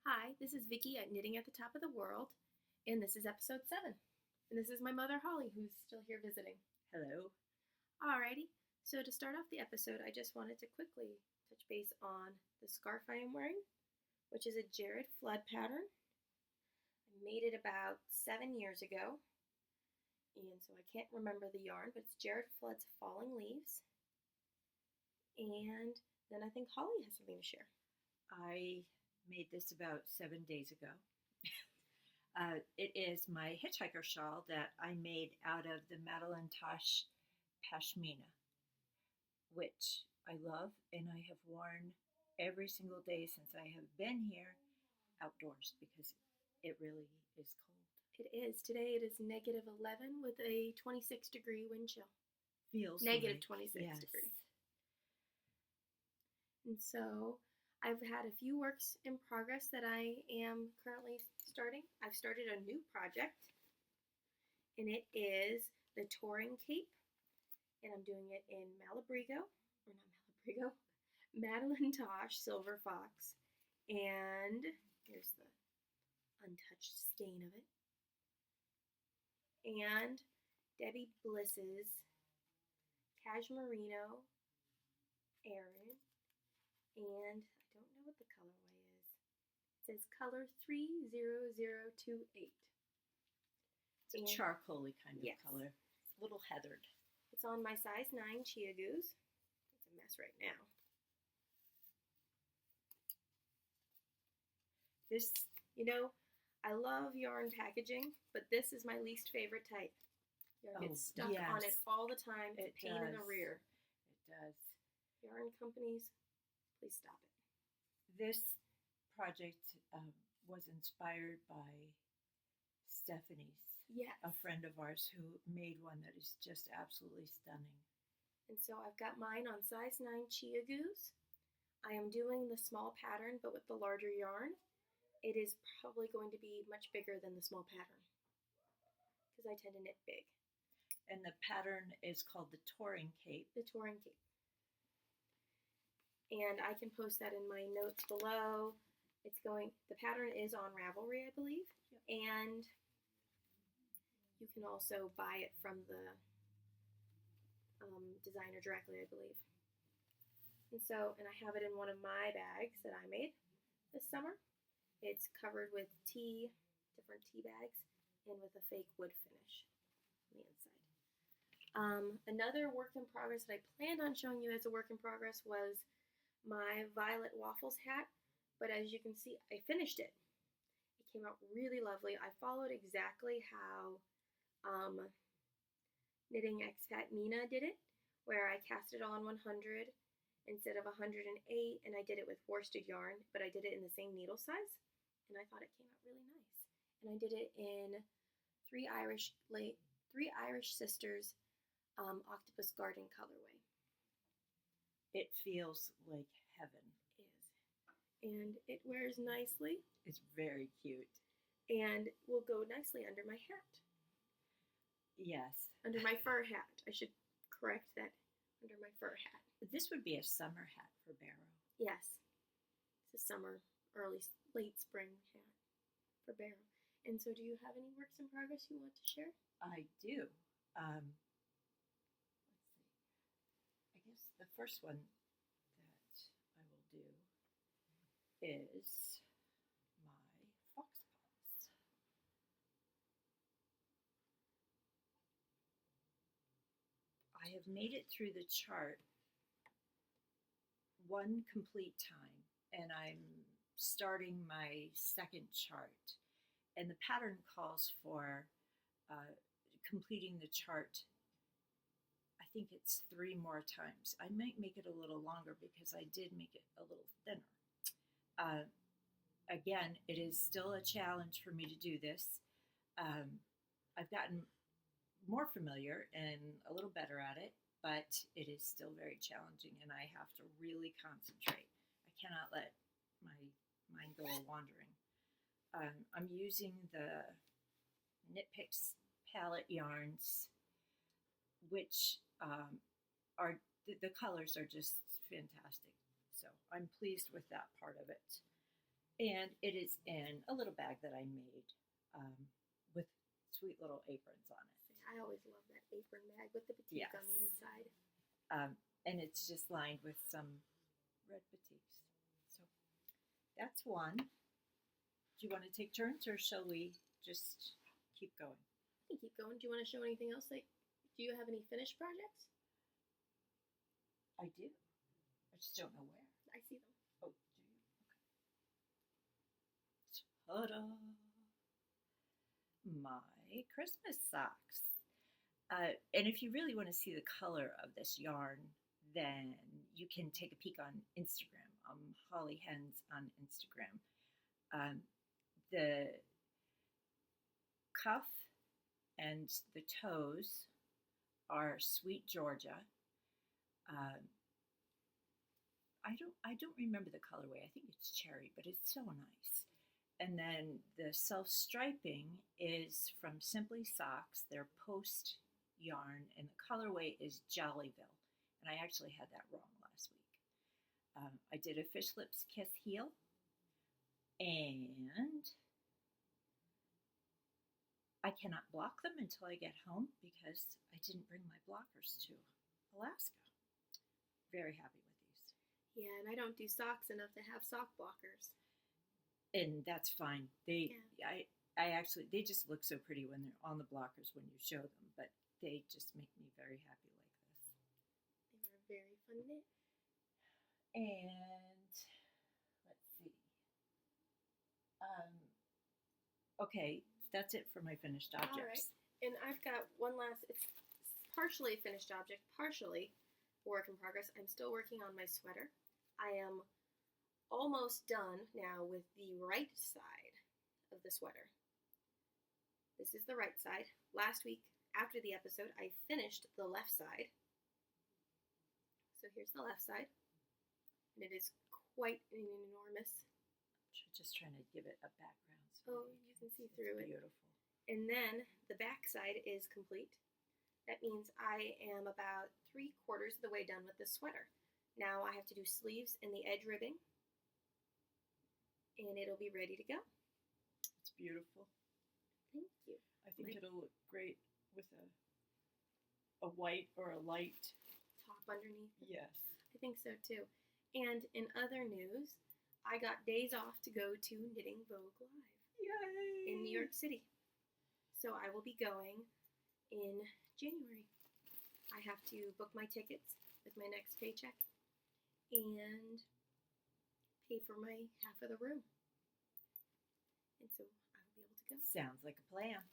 Hi, this is Vicky at Knitting at the Top of the World, and this is episode 7. And this is my mother, Holly, who's still here visiting. Hello. Alrighty, so to start off the episode, I just wanted to quickly touch base on the scarf I am wearing, which is a Jared Flood pattern. I made it about 7 years ago, and so I can't remember the yarn, but it's Jared Flood's Falling Leaves. And then I think Holly has something to share. I made this about 7 days ago. It is my hitchhiker shawl that I made out of the Madeline Tosh Pashmina, which I love and I have worn every single day since I have been here outdoors because it really is cold. It is. Today it is -11 with a 26-degree wind chill. Feels Negative like, 26 yes. degrees. And so I've had a few works in progress that I am currently starting. I've started a new project, and it is the Touring Cape, and I'm doing it in Malabrigo, or not Malabrigo, Madeline Tosh Silver Fox, and here's the untouched skein of it, and Debbie Bliss's Cashmerino Aran, and I don't know what the colorway is. It says color 30028. It's a charcoaly kind of yes. color. It's a little heathered. It's on my size 9 Chia Goose. It's a mess right now. This, I love yarn packaging, but this is my least favorite type. Yarn gets stuck on it all the time. It's a pain in the rear. It does. Yarn companies, please stop it. This project was inspired by Stephanie's, yes, a friend of ours who made one that is just absolutely stunning. And so I've got mine on size 9 Chia Goose. I am doing the small pattern, but with the larger yarn. It is probably going to be much bigger than the small pattern because I tend to knit big. And the pattern is called the Touring Cape. The Touring Cape. And I can post that in my notes below. The pattern is on Ravelry, I believe. Yep. And you can also buy it from the designer directly, I believe. And I have it in one of my bags that I made this summer. It's covered with different tea bags, and with a fake wood finish on the inside. Another work in progress that I planned on showing you as a work in progress was my Violet Waffles hat, but as you can see, I finished it. It came out really lovely. I followed exactly how Knitting Expat Mina did it, where I cast it on 100 instead of 108, and I did it with worsted yarn, but I did it in the same needle size, and I thought it came out really nice. And I did it in Three Irish Sisters Octopus Garden colorway. It feels like heaven. It is. And it wears nicely. It's very cute. And will go nicely under my hat. Yes. Under my fur hat. I should correct that. Under my fur hat. This would be a summer hat for Barrow. Yes. It's a summer, late spring hat for Barrow. And so do you have any works in progress you want to share? I do. Let's see. I guess the first one that I will do is my fox paws. I have made it through the chart one complete time, and I'm starting my second chart. And the pattern calls for completing the chart, I think it's 3 more times. I might make it a little longer because I did make it a little thinner. Again, it is still a challenge for me to do this. I've gotten more familiar and a little better at it, but it is still very challenging, and I have to really concentrate. I cannot let my mind go wandering. I'm using the Knit Picks palette yarns, which are the colors are just fantastic. So I'm pleased with that part of it. And it is in a little bag that I made with sweet little aprons on it. I always love that apron bag with the batik on the Yes. inside. And it's just lined with some red batiks. So that's one. Do you want to take turns or shall we just keep going? You keep going. Do you want to show anything else? Like, do you have any finished projects? I do. I just don't know where. I see them. Oh, do you? Okay. Ta-da! My Christmas socks. And if you really want to see the color of this yarn, then you can take a peek on Instagram. Holly Hens on Instagram. The cuff and the toes are Sweet Georgia. I don't remember the colorway. I think it's cherry, but it's so nice. And then the self-striping is from Simply Socks. They're post yarn, and the colorway is Jollyville. And I actually had that wrong last week. I did a Fish Lips Kiss heel, and I cannot block them until I get home because I didn't bring my blockers to Alaska. Very happy with these. Yeah, and I don't do socks enough to have sock blockers. And that's fine. I actually, they just look so pretty when they're on the blockers when you show them, but they just make me very happy like this. They were very fun knit. And let's see. Okay, that's it for my finished objects. All right. And I've got one last, it's partially a finished object, partially a work in progress. I'm still working on my sweater. I am almost done now with the right side of the sweater. This is the right side. Last week, after the episode, I finished the left side. So here's the left side. And it is quite an enormous. Just trying to give it a background. So you can see through it. Beautiful. And then the back side is complete. That means I am about 3/4 of the way done with the sweater. Now I have to do sleeves and the edge ribbing. And it'll be ready to go. It's beautiful. Thank you. I think it'll look great with a white or a light top underneath. Yes. I think so too. And in other news, I got days off to go to Knitting Vogue Live. Yay! In New York City. So I will be going in January. I have to book my tickets with my next paycheck and pay for my half of the room. And so I will be able to go. Sounds like a plan.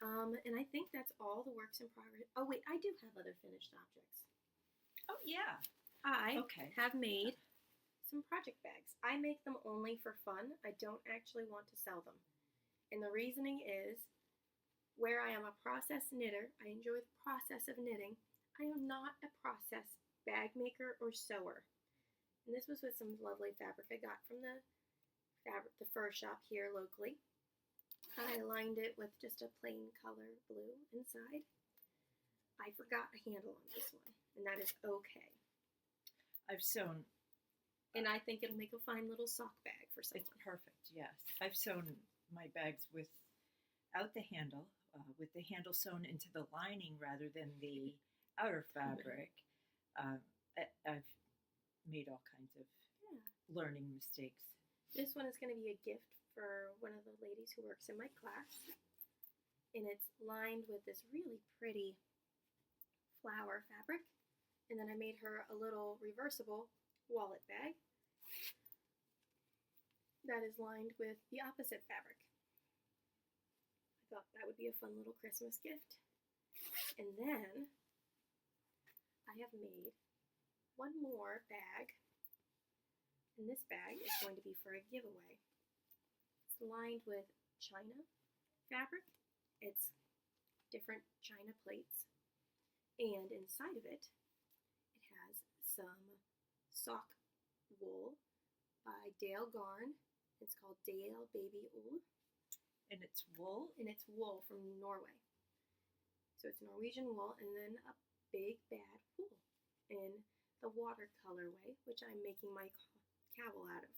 And I think that's all the works in progress. Oh wait, I do have other finished objects. Oh yeah. I Okay. have made some project bags. I make them only for fun. I don't actually want to sell them. And the reasoning is, where I am a process knitter, I enjoy the process of knitting. I am not a process bag maker or sewer. And this was with some lovely fabric I got from the fur shop here locally. I lined it with just a plain color blue inside. I forgot a handle on this one, and that is okay. I've sewn. And I think it'll make a fine little sock bag for someone. It's perfect, yes. I've sewn my bags without the handle, with the handle sewn into the lining rather than the outer fabric. I've made all kinds of learning mistakes. This one is going to be a gift for one of the ladies who works in my class. And it's lined with this really pretty flower fabric. And then I made her a little reversible wallet bag that is lined with the opposite fabric. I thought that would be a fun little Christmas gift. And then I have made one more bag. And this bag is going to be for a giveaway. It's lined with China fabric. It's different China plates. And inside of it, it has some sock wool by Dale Garn. It's called Dale Baby Wool. And it's wool? And it's wool from Norway. So it's Norwegian wool and then a big bad wool in the watercolor way, which I'm making my cowl out of.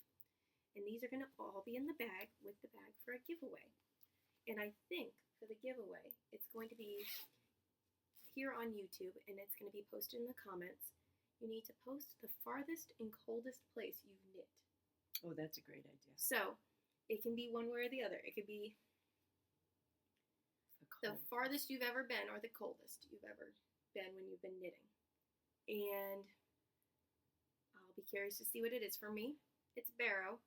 And these are going to all be in the bag with the bag for a giveaway. And I think for the giveaway, it's going to be here on YouTube, and it's going to be posted in the comments. You need to post the farthest and coldest place you've knit. Oh, that's a great idea. So it can be one way or the other. It could be the farthest you've ever been or the coldest you've ever been when you've been knitting. And I'll be curious to see what it is. For me, it's Barrow.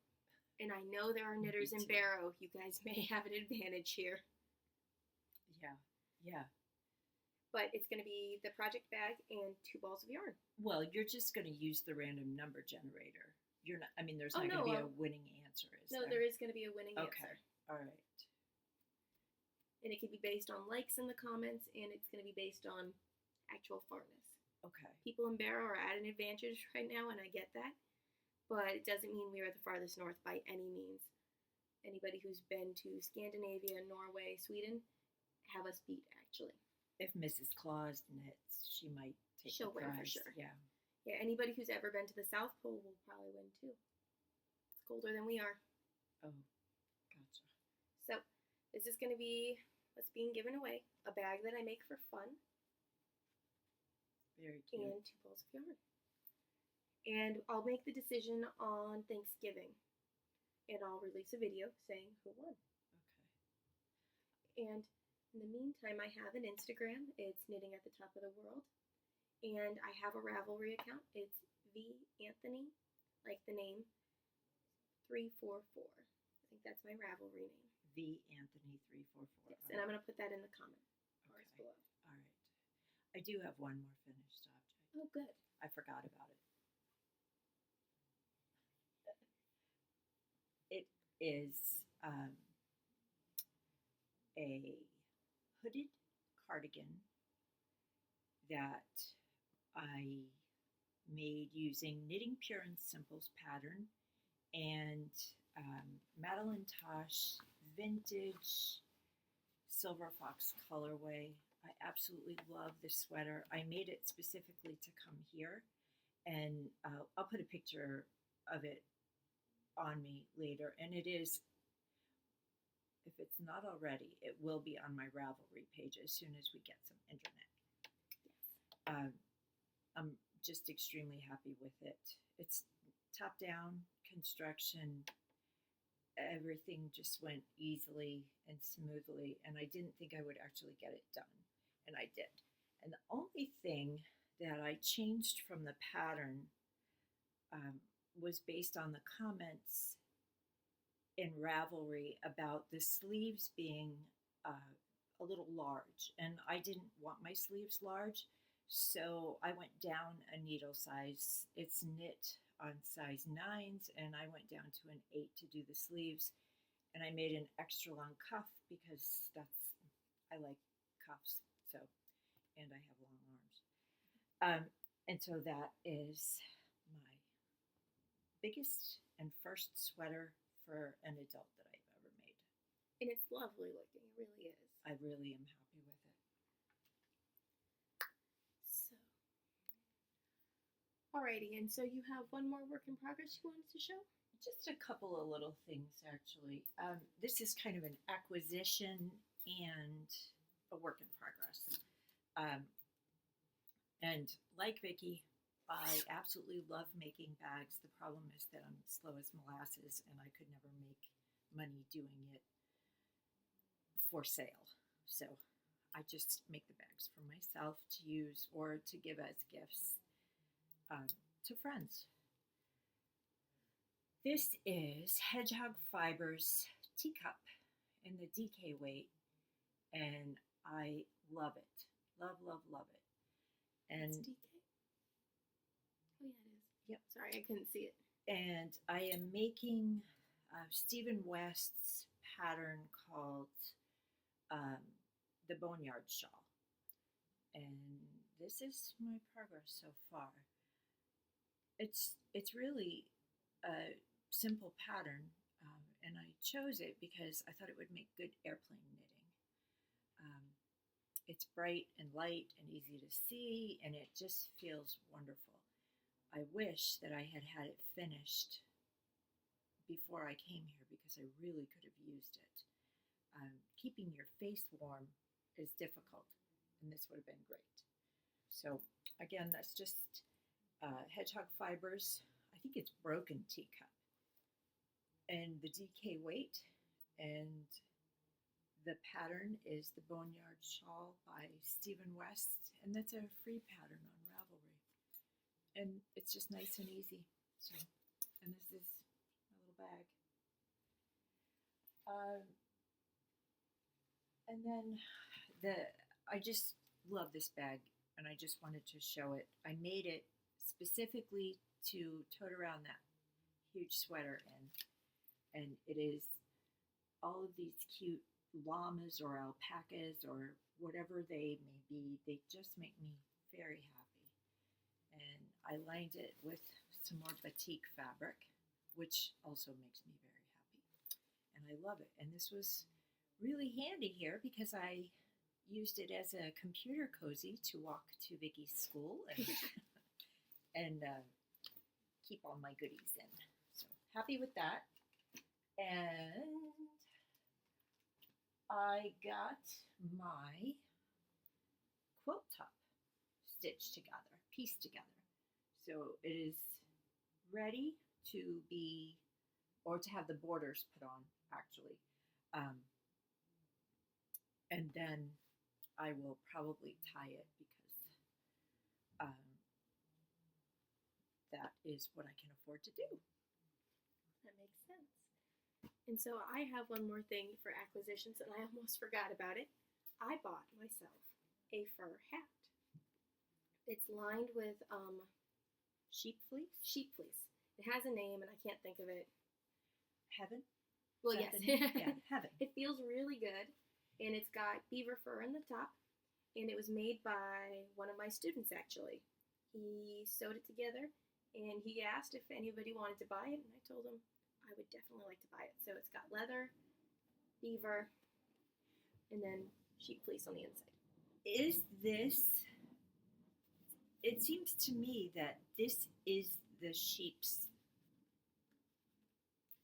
And I know there are knitters in Barrow. You guys may have an advantage here. Yeah, yeah. But it's going to be the project bag and 2 balls of yarn. Well, you're just going to use the random number generator. You're not. I mean, there's not going to be a winning answer, is no, there is going to be a winning answer. All right. And it could be based on likes in the comments, and it's going to be based on actual farness. Okay. People in Barrow are at an advantage right now, and I get that. But it doesn't mean we are the farthest north by any means. Anybody who's been to Scandinavia, Norway, Sweden, have us beat, actually. If Mrs. Claus knits, she might take She'll the prize. win for sure. Yeah. Yeah, anybody who's ever been to the South Pole will probably win, too. It's colder than we are. Oh, gotcha. So, this is going to be what's being given away. A bag that I make for fun. Very cute. And 2 balls of yarn. And I'll make the decision on Thanksgiving. And I'll release a video saying who won. Okay. And in the meantime, I have an Instagram. It's Knitting at the Top of the World. And I have a Ravelry account. It's V Anthony, like the name, 344. I think that's my Ravelry name. V Anthony 344. Yes, and I'm going to put that in the comment bars below. All right. I do have one more finished object. Oh, good. I forgot about it. It is a hooded cardigan that I made using Knitting Pure and Simple's pattern and Madeline Tosh vintage Silver Fox colorway. I absolutely love this sweater. I made it specifically to come here, and I'll put a picture of it on me later. And it is, if it's not already, it will be on my Ravelry page as soon as we get some internet. Yes. I'm just extremely happy with it. It's top-down construction. Everything just went easily and smoothly, and I didn't think I would actually get it done, and I did. And the only thing that I changed from the pattern was based on the comments in Ravelry about the sleeves being a little large, and I didn't want my sleeves large, so I went down a needle size. It's knit on size 9s, and I went down to an 8 to do the sleeves, and I made an extra long cuff because I like cuffs, so, and I have long arms. And so that is my biggest and first sweater for an adult that I've ever made. And it's lovely looking, it really is. I really am happy with it. So, alrighty, and so you have one more work in progress you wanted to show? Just a couple of little things, actually. This is kind of an acquisition and a work in progress. And like Vicki, I absolutely love making bags. The problem is that I'm slow as molasses, and I could never make money doing it for sale. So I just make the bags for myself to use or to give as gifts to friends. This is Hedgehog Fibers teacup in the DK weight, and I love it. Love, love, love it. And it's DK? Oh, yeah, it is. Yep. Sorry, I couldn't see it. And I am making Stephen West's pattern called the Boneyard Shawl. And this is my progress so far. It's really a simple pattern, and I chose it because I thought it would make good airplane knitting. It's bright and light and easy to see, and it just feels wonderful. I wish that I had had it finished before I came here because I really could have used it. Keeping your face warm is difficult, and this would have been great. So again, that's just hedgehog fibers. I think it's broken teacup, and the DK weight, and the pattern is the Boneyard Shawl by Stephen West, and that's a free pattern on Ravelry, and it's just nice and easy. So, and this is my little bag. And then I just love this bag, and I just wanted to show it. I made it specifically to tote around that huge sweater in, and it is all of these cute llamas or alpacas or whatever they may be. They just make me very happy. And I lined it with some more batik fabric, which also makes me very happy. And I love it. And this was really handy here because I used it as a computer cozy to walk to Vicky's school and keep all my goodies in. So happy with that. And I got my quilt top stitched together, pieced together. So it is ready to be, or to have the borders put on, actually. And then I will probably tie it because that is what I can afford to do. That makes sense. And so I have one more thing for acquisitions, and I almost forgot about it. I bought myself a fur hat. It's lined with Sheep fleece? sheep fleece. It has a name, and I can't think of it. Heaven? Well, Is yes. that the name? Yeah, Heaven. It feels really good, and it's got beaver fur in the top, and it was made by one of my students, actually. He sewed it together, and he asked if anybody wanted to buy it, and I told him I would definitely like to buy it. So it's got leather, beaver, and then sheep fleece on the inside. Is this, it seems to me that this is the sheep's.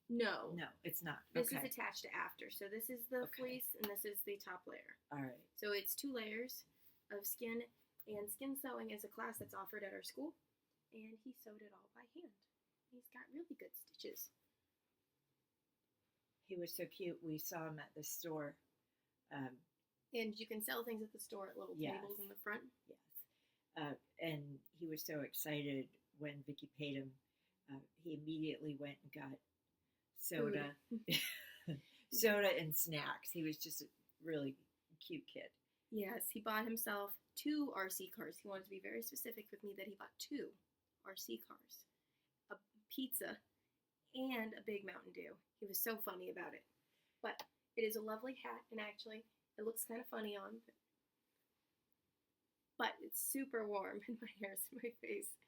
No. No, it's not. This Okay. is attached to after. So this is the Okay. fleece, and this is the top layer. All right. So it's 2 layers of skin, and skin sewing is a class that's offered at our school, and he sewed it all by hand. He's got really good stitches. He was so cute. We saw him at the store. And you can sell things at the store at little Yes. tables in the front. Yes. And he was so excited when Vicky paid him. He immediately went and got soda, soda and snacks. He was just a really cute kid. Yes, he bought himself 2 RC cars. He wanted to be very specific with me that he bought 2 RC cars, a pizza, and a big Mountain Dew. He was so funny about it. But it is a lovely hat, and actually, it looks kind of funny on. But it's super warm, and my hair's in my face.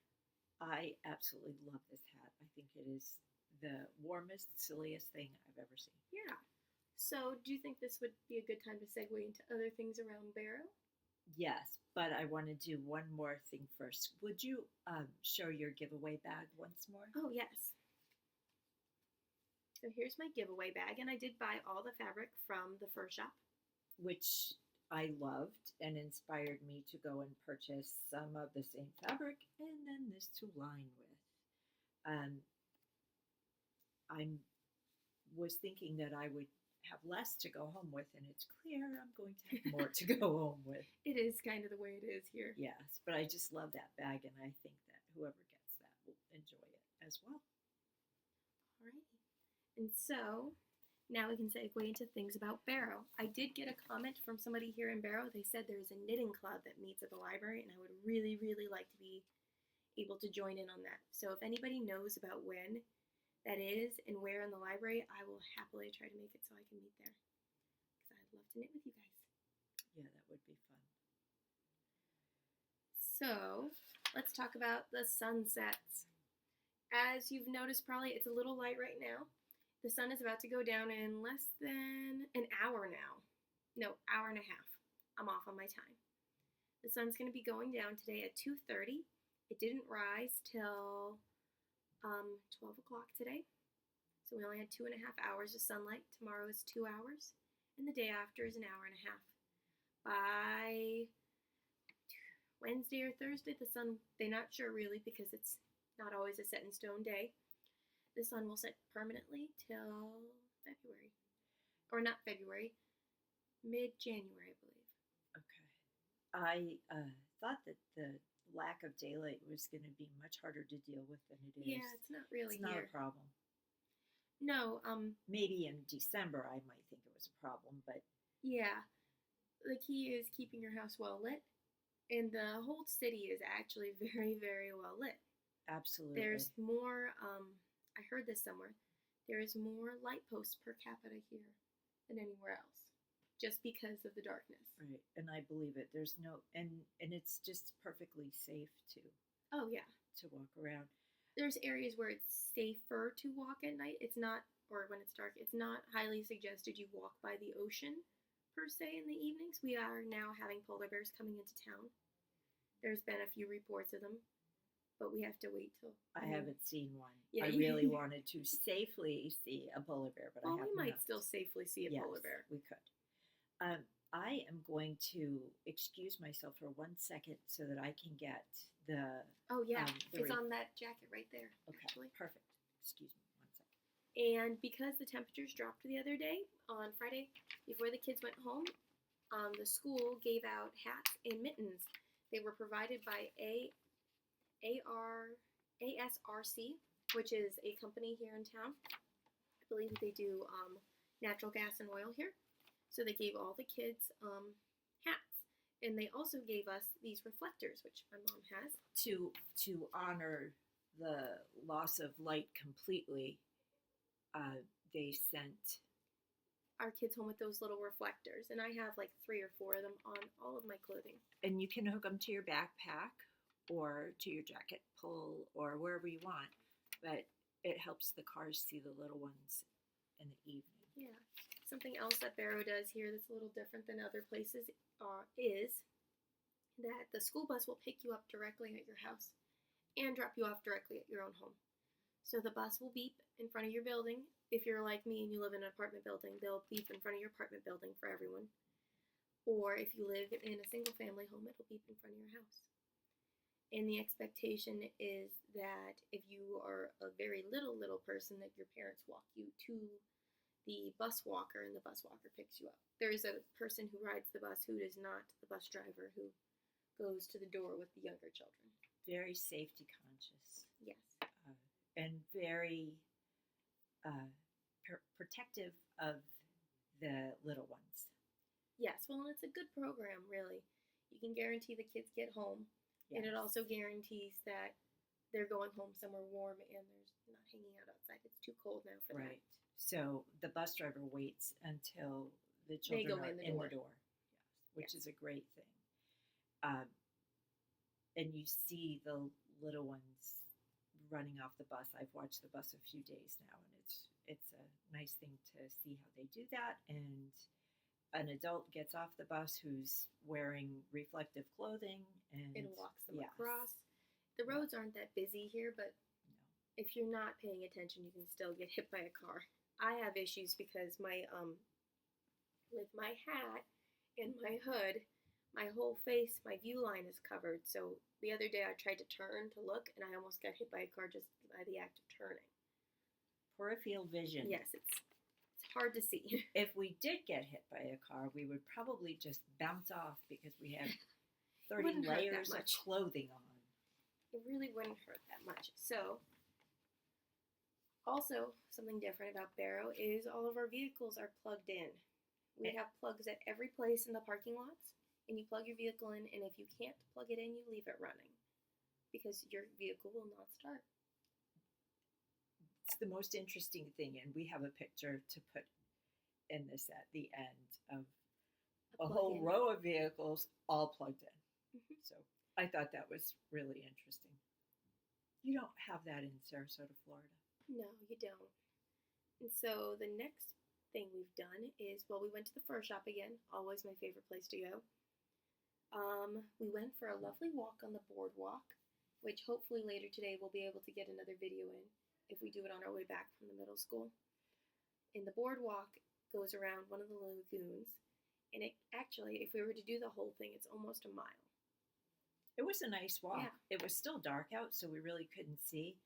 I absolutely love this hat. I think it is the warmest, silliest thing I've ever seen. Yeah. So, do you think this would be a good time to segue into other things around Barrow? Yes, but I want to do one more thing first. Would you show your giveaway bag once more? Oh, yes. So here's my giveaway bag, and I did buy all the fabric from the fur shop. Which I loved and inspired me to go and purchase some of the same fabric and then this to line with. I was thinking that I would have less to go home with, and it's clear I'm going to have more to go home with. It is kind of the way it is here. Yes, but I just love that bag, and I think that whoever gets that will enjoy it as well. Alrighty. And so, now we can segue into things about Barrow. I did get a comment from somebody here in Barrow. They said there's a knitting club that meets at the library, and I would really, really like to be able to join in on that. So if anybody knows about when that is and where in the library, I will happily try to make it so I can meet there. Because I'd love to knit with you guys. Yeah, that would be fun. So, let's talk about the sunsets. As you've noticed probably, it's a little light right now. The sun is about to go down in less than an hour now. No, hour and a half. I'm off on my time. The sun's going to be going down today at 2:30. It didn't rise till 12 o'clock today. So we only had 2.5 hours of sunlight. Tomorrow is 2 hours, and the day after is an hour and a half. By Wednesday or Thursday, the sun, they're not sure really because it's not always a set in stone day. The sun will set permanently till February. Or not February, mid-January, I believe. Okay. I thought that the lack of daylight was going to be much harder to deal with than it is. Yeah, it's not really It's not here. a problem. No, Maybe in December I might think it was a problem, but yeah. The key is keeping your house well lit. And the whole city is actually very, very well lit. absolutely. There's more, I heard this somewhere, there is more light posts per capita here than anywhere else, just because of the darkness. Right, and I believe it. There's no, and it's just perfectly safe Oh, yeah. to walk around. There's areas where it's safer to walk at night. It's not, or when it's dark, it's not highly suggested you walk by the ocean per se in the evenings. We are now having polar bears coming into town. There's been a few reports of them, but we have to wait till. I haven't seen one. Yeah, I really wanted to safely see a polar bear, but Well, I have we might not. still safely see a Yes, polar bear. we could. I am going to excuse myself for 1 second so that I can get the. Oh yeah, the it's on that jacket right there. Okay, Actually. perfect. Excuse me 1 second. And because the temperatures dropped the other day on Friday, before the kids went home, the school gave out hats and mittens. They were provided by ASRC, which is a company here in town. I believe they do natural gas and oil here. So they gave all the kids hats, and they also gave us these reflectors, which my mom has. To honor the loss of light completely, they sent. Our kids home with those little reflectors, and I have like 3 or 4 of them on all of my clothing. And you can hook them to your backpack or to your jacket pull or wherever you want, but it helps the cars see the little ones in the evening. Yeah. Something else that Barrow does here that's a little different than other places is that the school bus will pick you up directly at your house and drop you off directly at your own home. So the bus will beep in front of your building. If you're like me and you live in an apartment building, they'll beep in front of your apartment building for everyone. Or if you live in a single family home, it'll beep in front of your house. And the expectation is that if you are a very little person, that your parents walk you to the bus walker, and the bus walker picks you up. There is a person who rides the bus who is not the bus driver, who goes to the door with the younger children. Very safety conscious. Yes. And very protective of the little ones. Yes, well, it's a good program, really. You can guarantee the kids get home, and it also guarantees that they're going home somewhere warm and there's not hanging out outside. It's too cold now for Right. So the bus driver waits until the children go are in the door. door. Yes, which is a great thing. And you see the little ones running off the bus. I've watched the bus a few days now, and it's a nice thing to see how they do that. And an adult gets off the bus who's wearing reflective clothing and walks them yes. across. The roads aren't that busy here, but if you're not paying attention, you can still get hit by a car. I have issues because my with my hat and my hood, my whole face, my view line is covered. So the other day I tried to turn to look, and I almost got hit by a car just by the act of turning. Peripheral vision. Yes, it's hard to see. If we did get hit by a car, we would probably just bounce off because we have 30 Wouldn't hurt that layers of much. clothing on. It really wouldn't hurt that much. So, also, something different about Barrow is all of our vehicles are plugged in. We have plugs at every place in the parking lots, and you plug your vehicle in, and if you can't plug it in, you leave it running because your vehicle will not start. It's the most interesting thing, and we have a picture to put in this at the end of a whole plug-in. row of vehicles all plugged in. Mhm. So I thought that was really interesting. You don't have that in Sarasota, Florida. No, you don't. And so the next thing we've done is, well, we went to the fur shop again. Always my favorite place to go. We went for a lovely walk on the boardwalk, which hopefully later today we'll be able to get another video in. if we do it on our way back from the middle school. And the boardwalk goes around one of the lagoons, and it actually, if we were to do the whole thing, it's almost a mile. It was a nice walk. Yeah. It was still dark out, so we really couldn't see.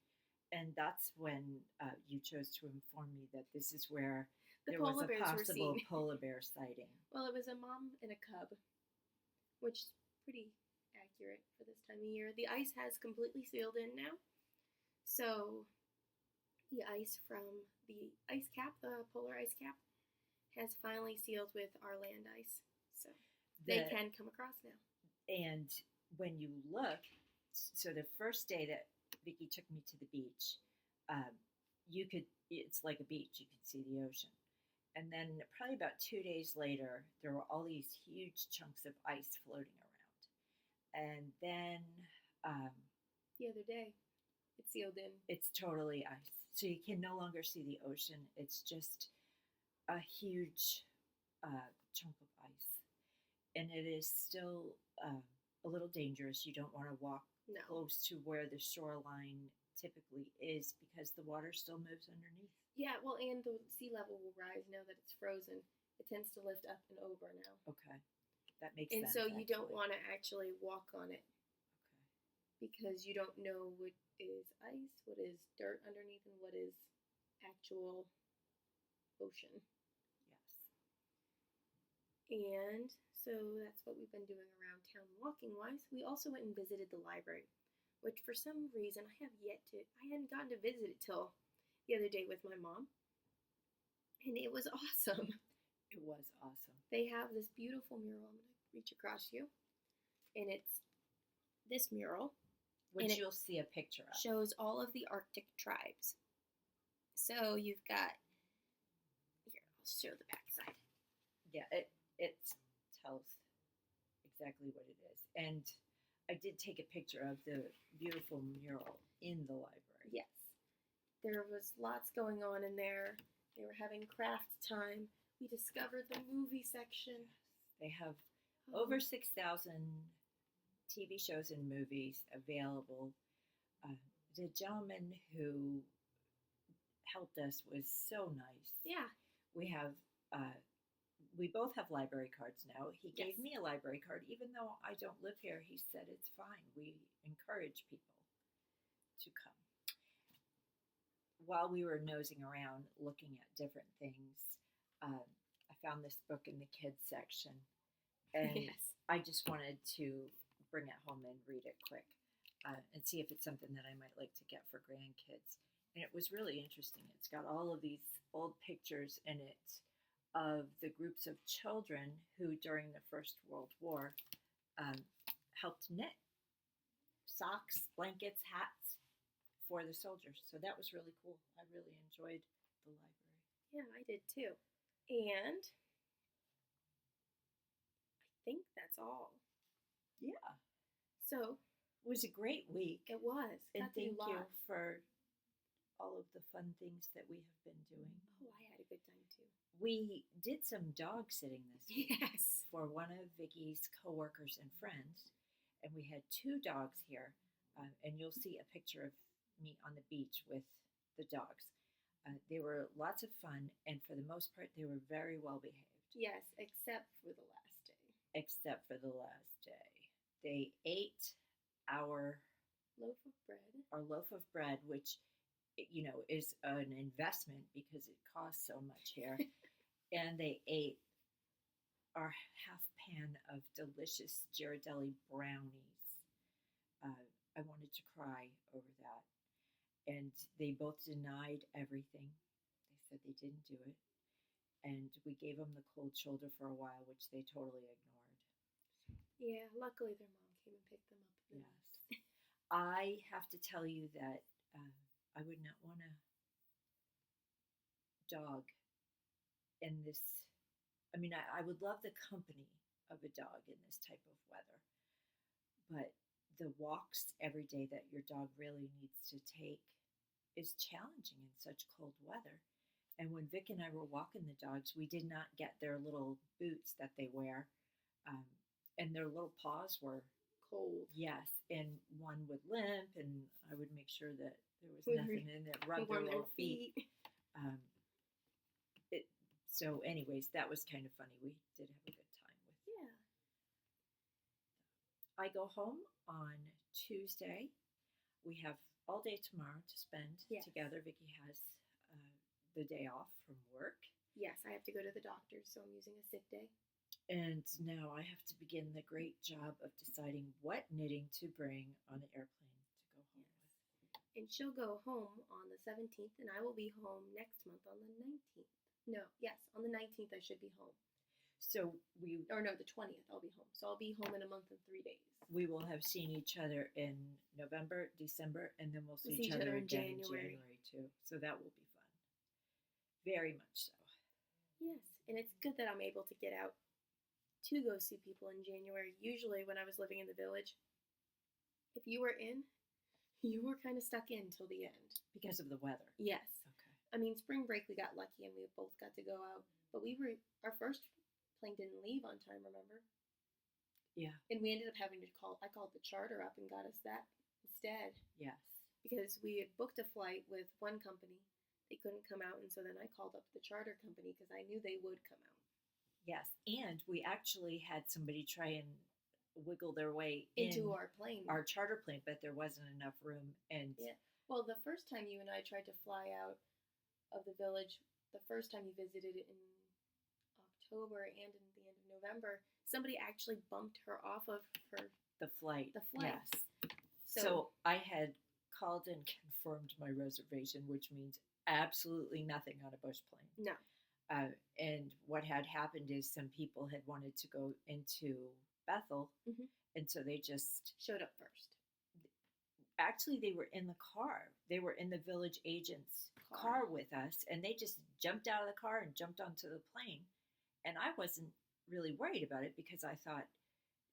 And that's when you chose to inform me that this is where The there was polar a bears were possible seen. polar bear sighting. Well, it was a mom and a cub, which is pretty accurate for this time of year. The ice has completely sealed in now. So the ice from the ice cap, the polar ice cap, has finally sealed with our land ice. So they The- can come across now. And when you look, so the first day that Vicky took me to the beach, it's like a beach, you could see the ocean. And then probably about 2 days later, there were all these huge chunks of ice floating around. And then The other day, it sealed in. it's totally ice. So you can no longer see the ocean. It's just a huge chunk of ice. And it is still a little dangerous. You don't want to walk No. close to where the shoreline typically is because the water still moves underneath. Yeah, well, and the sea level will rise now that it's frozen. It tends to lift up and over now. Okay. That makes And sense. so you don't actually. want to actually walk on it Okay. because you don't know what is ice, what is dirt underneath, and what is actual ocean. Yes. And so that's what we've been doing around town walking wise. We also went and visited the library, which for some reason I hadn't gotten to visit it till the other day with my mom. And it was awesome. It was awesome. They have this beautiful mural. I'm going to reach across you. And it's this mural Which it you'll see a picture of. shows all of the Arctic tribes. So you've got, here, I'll show the backside. Yeah, it tells exactly what it is. And I did take a picture of the beautiful mural in the library. Yes. There was lots going on in there. They were having craft time. We discovered the movie section. They have Oh, over 6,000 TV shows and movies available. The gentleman who helped us was so nice. Yeah. We both have library cards now. He gave Yes. me a library card, even though I don't live here. He said it's fine. We encourage people to come. While we were nosing around looking at different things, I found this book in the kids section, and Yes. I just wanted to bring it home and read it quick and see if it's something that I might like to get for grandkids. And it was really interesting. It's got all of these old pictures in it of the groups of children who, during the First World War, helped knit socks, blankets, hats for the soldiers. So that was really cool. I really enjoyed the library. Yeah, I did too. And I think that's all. Yeah, So it was a great week. it was. And Got to do thank you lots. for all of the fun things that we have been doing. Oh, I had a good time too. We did some dog sitting this week Yes. for one of Vicky's coworkers and friends, and we had 2 dogs here. And you'll see a picture of me on the beach with the dogs. They were lots of fun, and for the most part, they were very well behaved, Yes, except for the last day. except for the last day. They ate our Loaf of bread. loaf of bread, which is an investment because it costs so much here. And they ate our half pan of delicious Ghirardelli brownies. I wanted to cry over that. And they both denied everything. They said they didn't do it. And we gave them the cold shoulder for a while, which they totally ignored. Yeah, luckily their mom came and picked them up. Yes. I have to tell you that I would not want a dog in this. I mean, I would love the company of a dog in this type of weather, but the walks every day that your dog really needs to take is challenging in such cold weather. And when Vic and I were walking the dogs, we did not get their little boots that they wear, and their little paws were cold. Yes, and one would limp, and I would make sure that there was Would nothing in it. Rub their Warm little feet. Um, so, anyways, that was kind of funny. We did have a good time with. Yeah. I go home on Tuesday. We have all day tomorrow to spend Yes. together. Vicky has the day off from work. Yes, I have to go to the doctor, so I'm using a sick day. And now I have to begin the great job of deciding what knitting to bring on the airplane to go home with. And she'll go home on the 17th, and I will be home next month on the 19th. No, yes, on the 19th I should be home. So the 20th I'll be home. So I'll be home in a month and 3 days. we will have seen each other in November, December, and then we'll see each other again in January too. So that will be fun. Very much so. Yes, and it's good that I'm able to get out to go see people in January. Usually when I was living in the village, if you were in, you were kind of stuck in till the end. Because of the weather. Yes. Okay. I mean, spring break we got lucky and we both got to go out, but our first plane didn't leave on time, remember? Yeah. And we ended up having to I called the charter up and got us that instead. Yes. Because we had booked a flight with one company. They couldn't come out, and so then I called up the charter company because I knew they would come out. Yes, and we actually had somebody try and wiggle their way into our plane. Our charter plane, but there wasn't enough room. And yeah. Well, the first time you and I tried to fly out of the village, the first time you visited it in October and in the end of November, somebody actually bumped her off of the flight. Yes. So I had called and confirmed my reservation, which means absolutely nothing on a Bush plane. No. And what had happened is some people had wanted to go into Bethel, and so they just showed up first. Actually, they were in the car. They were in the village agent's car with us, and they just jumped out of the car and jumped onto the plane. And I wasn't really worried about it because I thought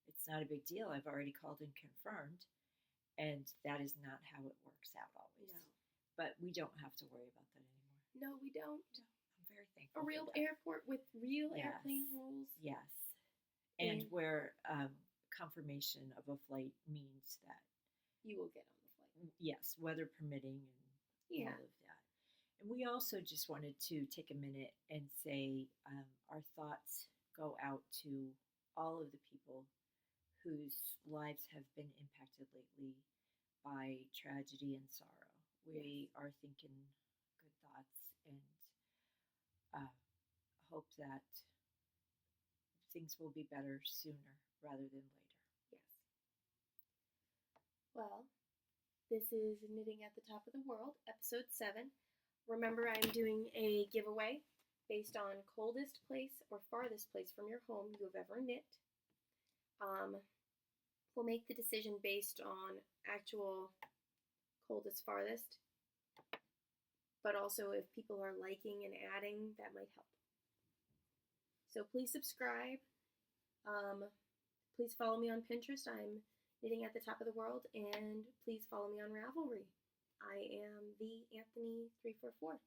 it's not a big deal. I've already called and confirmed, and that is not how it works out always. No. But we don't have to worry about that anymore. No, we don't. I'm very thankful. A real airport with real airplane rules. Yes. And where confirmation of a flight means that you will get on the flight. Yes, weather permitting and all of that. And we also just wanted to take a minute and say our thoughts go out to all of the people whose lives have been impacted lately by tragedy and sorrow. We are thinking good thoughts and hope that things will be better sooner rather than later. Yes. Well, this is Knitting at the Top of the World, episode 7. Remember, I'm doing a giveaway based on coldest place or farthest place from your home you have ever knit. We'll make the decision based on actual coldest, farthest, but also if people are liking and adding, that might help. So please subscribe. Please follow me on Pinterest. I'm Knitting at the Top of the World, and please follow me on Ravelry. I am the Anthony344.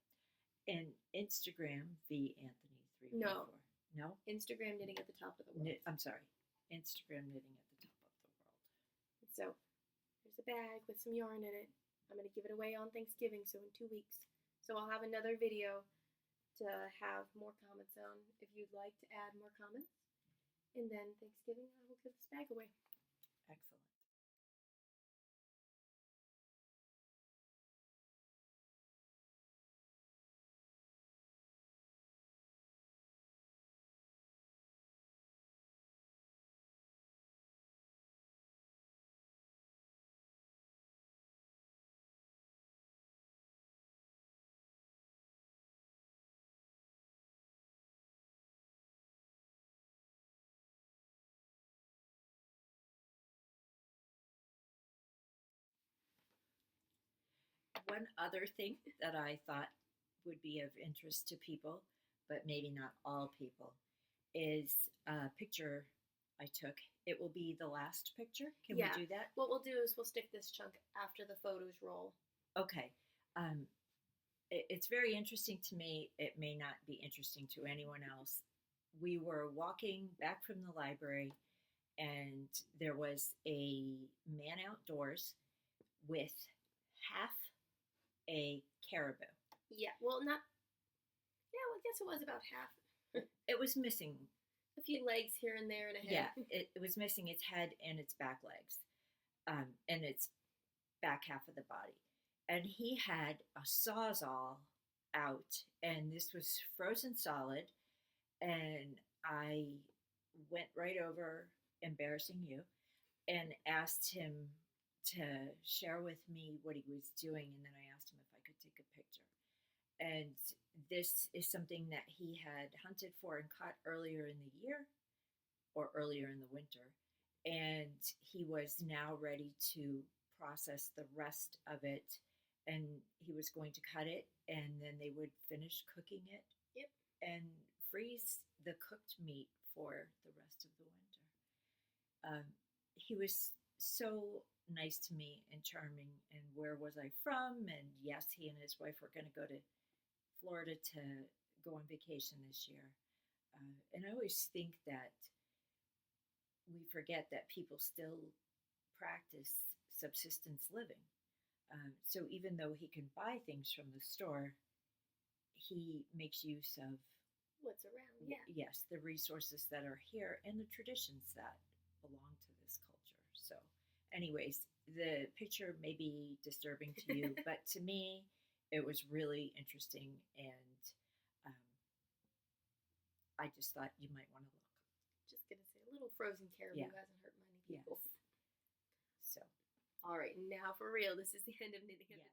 And Instagram, the Anthony344. No? Instagram Knitting at the Top of the World. I'm sorry. Instagram Knitting at the Top of the World. So, there's a bag with some yarn in it. I'm going to give it away on Thanksgiving, so in 2 weeks. So I'll have another video to have more comments on if you'd like to add more comments. And then Thanksgiving, I will give this bag away. Excellent. One other thing that I thought would be of interest to people, but maybe not all people, is a picture I took. It will be the last picture. Can we do that? What we'll do is we'll stick this chunk after the photos roll. Okay. It's very interesting to me. It may not be interesting to anyone else. We were walking back from the library, and there was a man outdoors with half a caribou. Yeah. Well, not. Yeah. Well, I guess it was about half. It was missing. A few legs here and there and a head. Yeah, it was missing its head and its back legs, and its back half of the body. And he had a sawzall out, and this was frozen solid. And I went right over, embarrassing you, and asked him to share with me what he was doing. And then I asked him if I could take a picture. And this is something that he had hunted for and caught earlier in the year or earlier in the winter. And he was now ready to process the rest of it. And he was going to cut it, and then they would finish cooking it. Yep. And freeze the cooked meat for the rest of the winter. He was so nice to me and charming. And where was I from? And yes, he and his wife were going to go to Florida to go on vacation this year. And I always think that we forget that people still practice subsistence living. So even though he can buy things from the store, he makes use of What's around? Yeah. yes, the resources that are here and the traditions that belong to this culture. So, anyways, the picture may be disturbing to you, but to me, it was really interesting, and I just thought you might want to look. Just gonna say, a little frozen caribou Yeah. hasn't hurt many people. Yes. So. All right, now for real, this is the end of knitting. Yes.